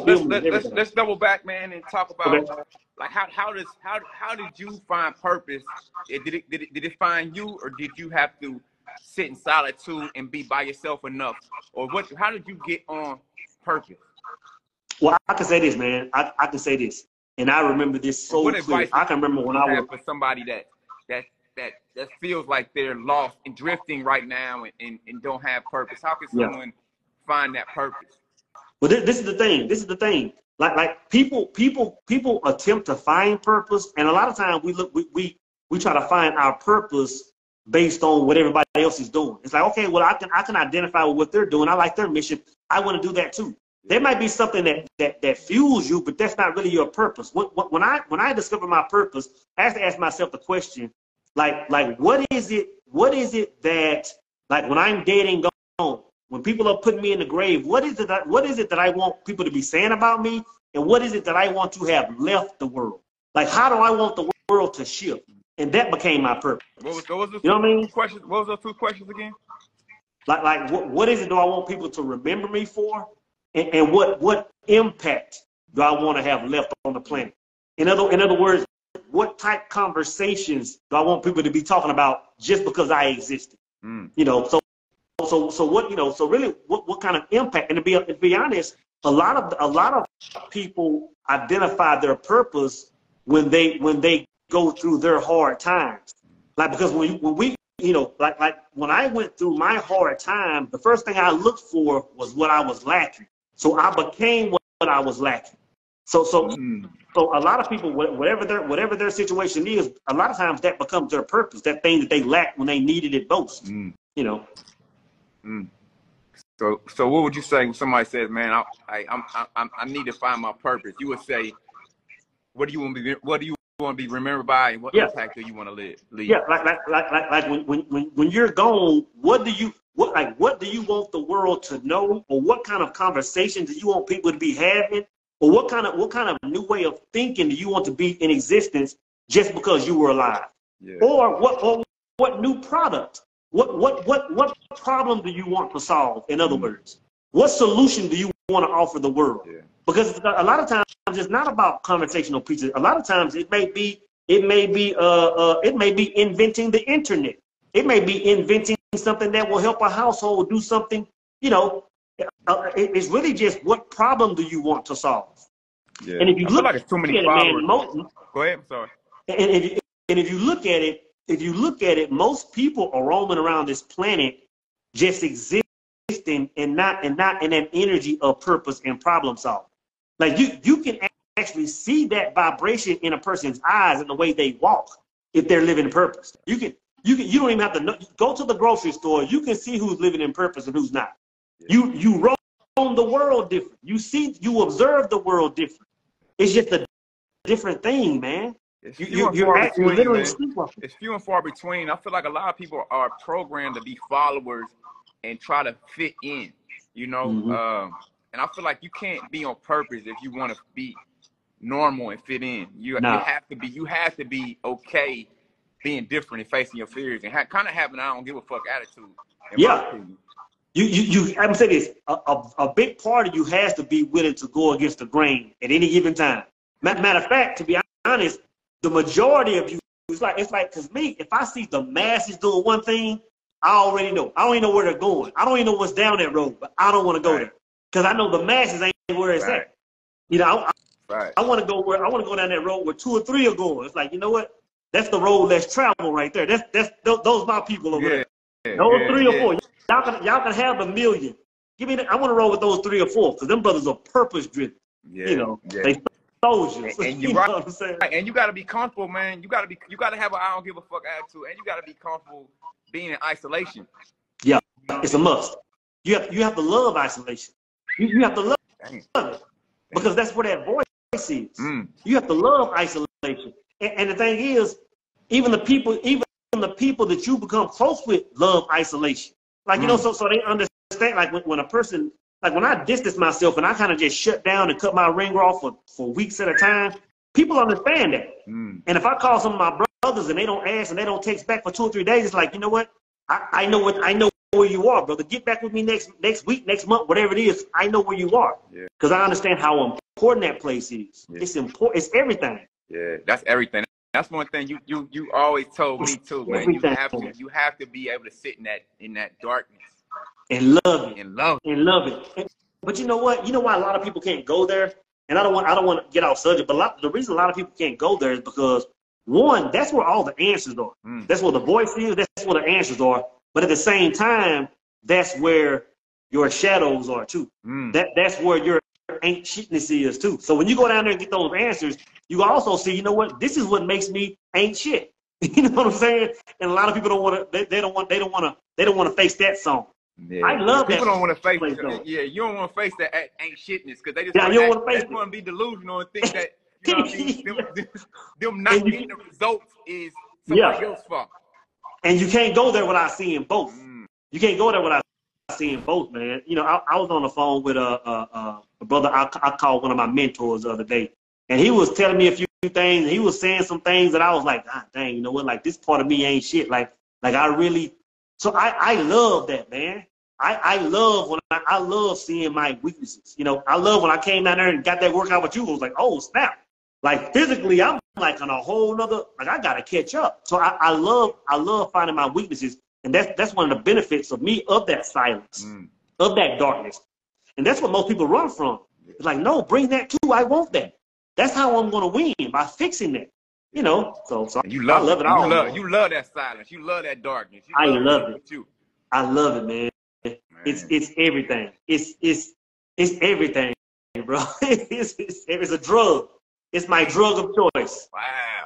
let's double back, man, and talk about like how did you find purpose? Did it find you, or did you have to sit in solitude and be by yourself enough, or what? How did you get on purpose? Well, I can say this, man. I can say this, and I remember this so clearly. I can remember when I was for somebody that feels like they're lost and drifting right now and don't have purpose. How can someone find that purpose? Well, this is the thing. This is the thing. Like people attempt to find purpose, and a lot of times we try to find our purpose based on what everybody else is doing. It's like, okay, well, I can identify with what they're doing. I like their mission. I want to do that too. There might be something that fuels you, but that's not really your purpose. When I discover my purpose, I have to ask myself the question, like what is it that, like, when I'm dead and gone, when people are putting me in the grave, what is it that I want people to be saying about me, and what is it that I want to have left the world? Like, how do I want the world to shift? And that became my purpose. What was you know what I mean? Questions? What was those two questions again? Like what is it do I want people to remember me for? And what impact do I want to have left on the planet? In other words, what type conversations do I want people to be talking about just because I existed? You know, so what, you know, so really what kind of impact? And to be honest, a lot of people identify their purpose when they go through their hard times. Like, because when we you know, like when I went through my hard time, the first thing I looked for was what I was lacking. So I became what I was lacking. So a lot of people, whatever their situation is, a lot of times that becomes their purpose, that thing that they lacked when they needed it most. You know. So what would you say when somebody says, "Man, I need to find my purpose"? You would say, "What do you want to be remembered by, and what impact do you want to leave?" Yeah, like when you're gone, what do you want the world to know, or what kind of conversations do you want people to be having, or what kind of new way of thinking do you want to be in existence just because you were alive? Or what new product? What problem do you want to solve? In other words, what solution do you want to offer the world? Because a lot of times it's not about conversational pieces. A lot of times it may be inventing the internet. It may be inventing something that will help a household do something. You know, it's really just what problem do you want to solve? And if you look like it's too many followers. Go ahead. I'm sorry. And if you look at it, most people are roaming around this planet just existing and not in that energy of purpose and problem solving. Like you can actually see that vibration in a person's eyes and the way they walk if they're living in purpose. You don't even have to go to the grocery store. You can see who's living in purpose and who's not. You roam the world different. You observe the world different. It's just a different thing, man. It's few and far between. I feel like a lot of people are programmed to be followers and try to fit in, you know. And I feel like you can't be on purpose if you want to be normal and fit in. You have to be okay being different and facing your fears and kind of having I don't give a fuck attitude. I'm saying this. A big part of you has to be willing to go against the grain at any given time. Matter of fact, to be honest, the majority of you, it's like, because me, if I see the masses doing one thing, I already know. I don't even know where they're going. I don't even know what's down that road, but I don't want to go there because I know the masses ain't where it's at. You know, I want to go down that road where 2 or 3 are going. It's like, you know what? That's the road less traveled right there. Those my people over there. Those 3 or 4. Y'all can have a million. Give me I want to roll with those 3 or 4 because them brothers are purpose driven. You know, they soldiers. And you know what I'm saying? And you got to be comfortable, man. You got to have an I don't give a fuck attitude, and you got to be comfortable being in isolation. Yeah, it's a must. You have to love isolation. You have to love it because that's where that voice is. You have to love isolation. And the thing is, even the people that you become close with love isolation. Like, you know, so they understand, like when a person, like when I distance myself and I kind of just shut down and cut my ringer off for weeks at a time, people understand that. And if I call some of my brothers and they don't ask and they don't text back for 2 or 3 days, it's like, you know what? I know where you are, brother. Get back with me next week, next month, whatever it is. I know where you are. Because I understand how important that place is. It's important. It's everything. Yeah, that's everything. That's one thing you always told me too, man. You have to be able to sit in that darkness and love it. And love it. But you know what? You know why a lot of people can't go there? And I don't want to get off subject, but the reason a lot of people can't go there is because, one, that's where all the answers are. That's where the voice is. That's where the answers are. But at the same time, that's where your shadows are too. That's where your ain't shitness is too. So when you go down there and get those answers, you also see, you know what? This is what makes me ain't shit. You know what I'm saying? And a lot of people don't want to. They don't want to face that song. Yeah. I love people that. Don't want to face it. Yeah, you don't want to face that ain't shitness because they just want to be delusional and think that, you know what I mean? them not getting the results is somebody else's fault. And you can't go there without seeing both. You can't go there without seeing both, man. You know, I was on the phone with a brother I called one of my mentors the other day, and he was telling me a few things. He was saying some things that I was like, God dang, you know what? Like, this part of me ain't shit. Like I really. So I love that, man. I love seeing my weaknesses. You know, I love when I came down there and got that workout with you. I was like, oh snap! Like physically, I'm like on a whole nother. Like I gotta catch up. So I love finding my weaknesses, and that's one of the benefits of me, of that silence, of that darkness, and that's what most people run from. It's like, no, bring that too. I want that. That's how I'm gonna win, by fixing that. You know, so you love I love it all. You love that silence. You love that darkness. I love it. I love it, man. It's everything. It's everything, bro. It's a drug. It's my drug of choice. Wow.